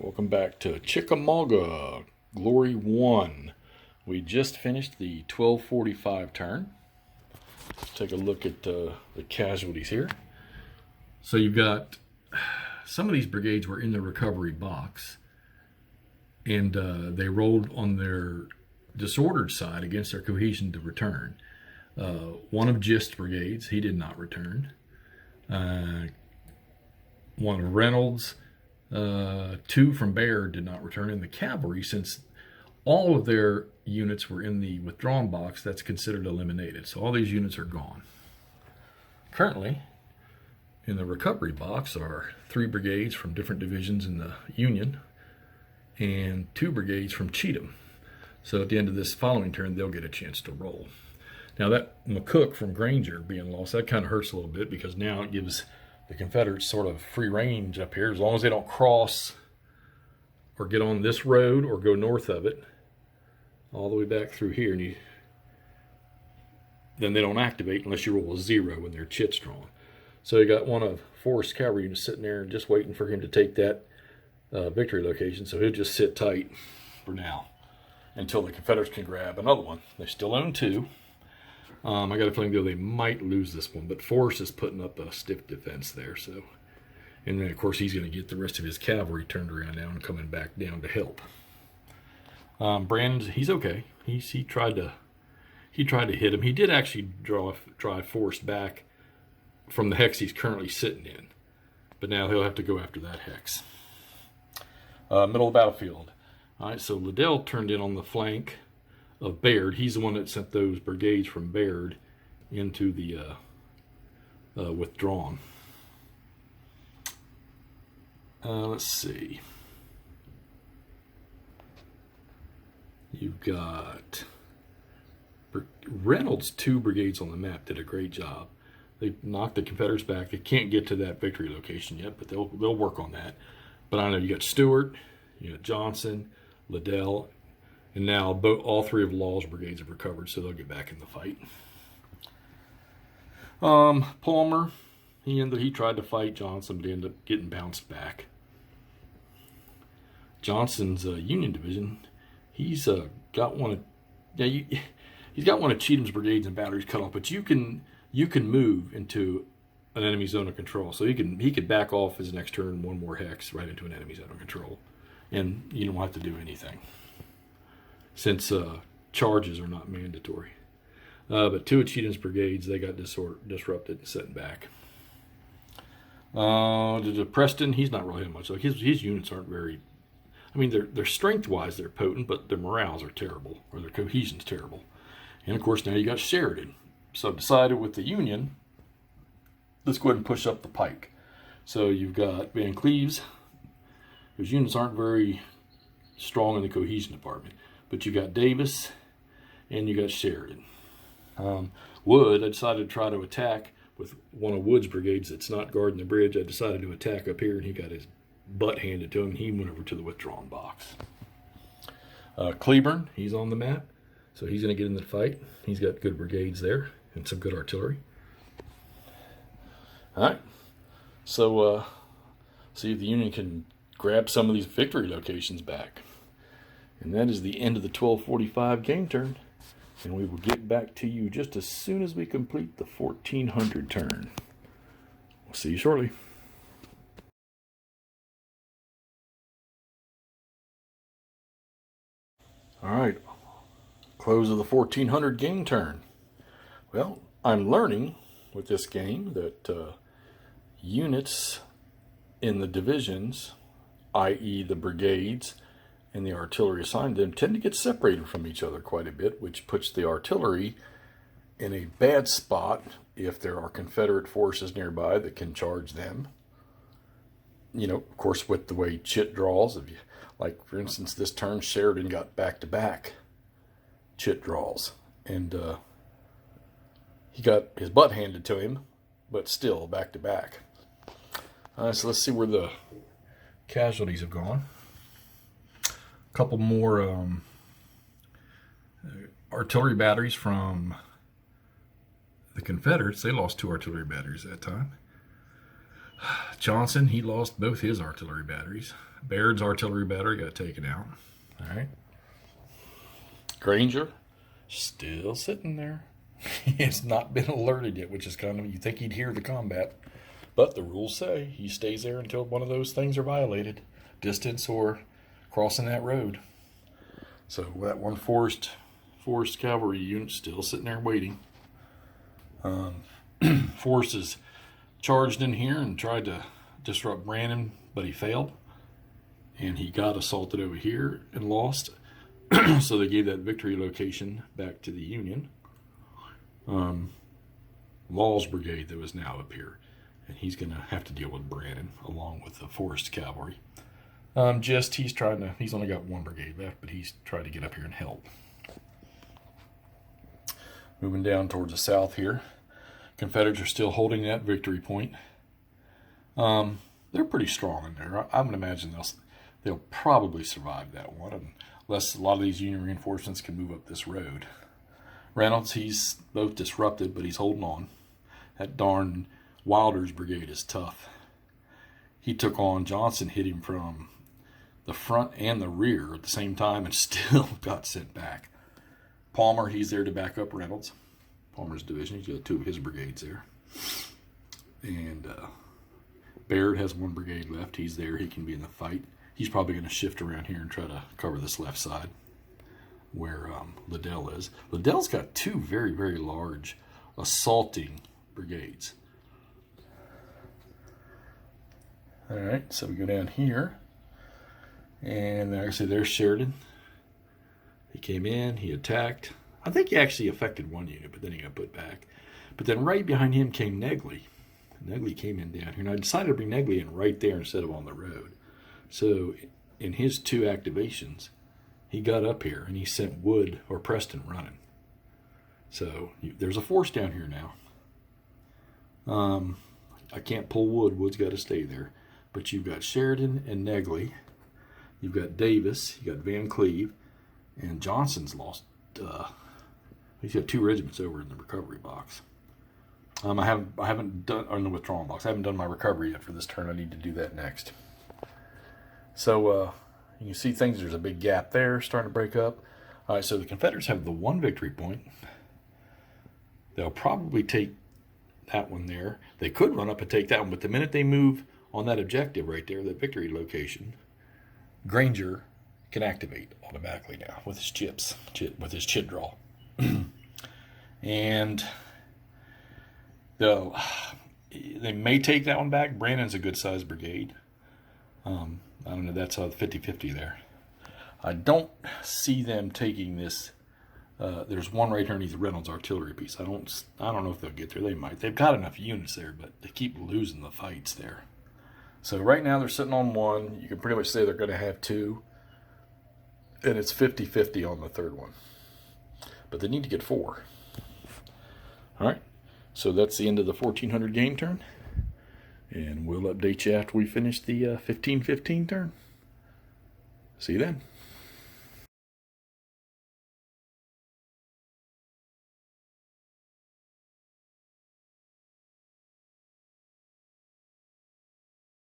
Welcome back to Chickamauga, Glory I. We just finished the 1245 turn. Let's take a look at the casualties here. So you've got, some of these brigades were in the recovery box, and they rolled on their disordered side against their cohesion to return. One of Gist's brigades, he did not return. One of Reynolds, two from Berg did not return. And the cavalry, since all of their units were in the withdrawn box, that's considered eliminated. So all these units are gone. Currently, in the recovery box are 3 brigades from different divisions in the Union and 2 brigades from Cheatham. So at the end of this following turn, they'll get a chance to roll. Now that McCook from Granger being lost, that kind of hurts a little bit, because now it gives the Confederates sort of free range up here, as long as they don't cross or get on this road or go north of it all the way back through here, and then they don't activate unless you roll a 0 when their chit's drawn. So you got one of Forrest's cavalry units sitting there and just waiting for him to take that victory location. So he'll just sit tight for now until the Confederates can grab another one. They still own 2. I got a feeling though they might lose this one, but Forrest is putting up a stiff defense there. So, and then of course he's going to get the rest of his cavalry turned around now and coming back down to help. Brandon, he's okay. He tried to hit him. He did actually drive Forrest back from the hex he's currently sitting in, but now he'll have to go after that hex. Middle of the battlefield. All right, so Liddell turned in on the flank of Berg. He's the one that sent those brigades from Berg into the withdrawn. Let's see. You've got Reynolds' 2 brigades on the map did a great job. They knocked the Confederates back. They can't get to that victory location yet, but they'll work on that. But I know you got Stewart, you got Johnson, Liddell, and now all 3 of Law's brigades have recovered, so they'll get back in the fight. Palmer, he tried to fight Johnson, but he ended up getting bounced back. Johnson's Union division, he's got one of he's got one of Cheatham's brigades and batteries cut off, but you can move into an enemy zone of control, so he could back off his next turn 1 more hex right into an enemy zone of control, and you don't have to do anything, since charges are not mandatory. But 2 of Cheatham's brigades, they got disrupted and set back. Preston, he's not really much. Like his units aren't very. I mean, they're strength-wise they're potent, but their morales are terrible, or their cohesion's terrible. And of course now you got Sheridan. So I've decided with the Union, let's go ahead and push up the pike. So you've got Van Cleves, whose units aren't very strong in the cohesion department. But you got Davis, and you got Sheridan. Wood, I decided to try to attack with one of Wood's brigades that's not guarding the bridge. I decided to attack up here, and he got his butt handed to him, and he went over to the withdrawn box. Cleburne, he's on the map, so he's going to get in the fight. He's got good brigades there and some good artillery. All right, so see if the Union can grab some of these victory locations back. And that is the end of the 1245 game turn. And we will get back to you just as soon as we complete the 1400 turn. We'll see you shortly. All right, close of the 1400 game turn. Well, I'm learning with this game that units in the divisions, i.e. the brigades, and the artillery assigned to them, tend to get separated from each other quite a bit, which puts the artillery in a bad spot if there are Confederate forces nearby that can charge them. You know, of course, with the way chit draws, like for instance, this turn Sheridan got back-to-back chit draws, and he got his butt handed to him, but still back-to-back. So let's see where the casualties have gone. Couple more artillery batteries from the Confederates. They lost 2 artillery batteries that time. Johnson, he lost both his artillery batteries. Baird's artillery battery got taken out. All right. Granger, still sitting there. He has not been alerted yet, which is kind of, you think he'd hear the combat. But the rules say he stays there until one of those things are violated. Distance or crossing that road. So that one forced cavalry unit still sitting there waiting. Forces charged in here and tried to disrupt Brandon, but he failed. And he got assaulted over here and lost. So they gave that victory location back to the Union. Law's brigade that was now up here. And he's going to have to deal with Brandon along with the forced cavalry. He's only got one brigade left, but he's tried to get up here and help. Moving down towards the south here. Confederates are still holding that victory point. They're pretty strong in there. I'm going to imagine they'll probably survive that one, unless a lot of these Union reinforcements can move up this road. Reynolds, he's both disrupted, but he's holding on. That darn Wilder's brigade is tough. He took on Johnson, hit him from the front and the rear at the same time, and still got sent back. Palmer, he's there to back up Reynolds. Palmer's division, he's got two of his brigades there. And Baird has one brigade left. He's there, he can be in the fight. He's probably going to shift around here and try to cover this left side where Liddell is. Liddell's got two very, very large assaulting brigades. All right, so we go down here. And like I said, there's Sheridan. He came in, he attacked. I think he actually affected one unit, but then he got put back. But then right behind him came Negley. Negley came in down here, and I decided to bring Negley in right there instead of on the road. So in his two activations, he got up here, and he sent Wood or Preston running. So there's a force down here now. I can't pull Wood. Wood's got to stay there. But you've got Sheridan and Negley. You've got Davis. You've got Van Cleve. And Johnson's lost. He's got two regiments over in the recovery box. I haven't done on the withdrawal box. I haven't done my recovery yet for this turn. I need to do that next. So you can see things. There's a big gap there starting to break up. All right, so the Confederates have the one victory point. They'll probably take that one there. They could run up and take that one, but the minute they move on that objective right there, that victory location, Granger can activate automatically now with his with his chit draw. And they may take that one back. Brandon's a good sized brigade. I don't know, that's 50-50 there. I don't see them taking this. There's one right underneath Reynolds' artillery piece. I don't know if they'll get there. They might. They've got enough units there, but they keep losing the fights there. So right now they're sitting on one. You can pretty much say they're going to have two. And it's 50-50 on the third one. But they need to get four. All right. So that's the end of the 1400 game turn. And we'll update you after we finish the 1515 turn. See you then.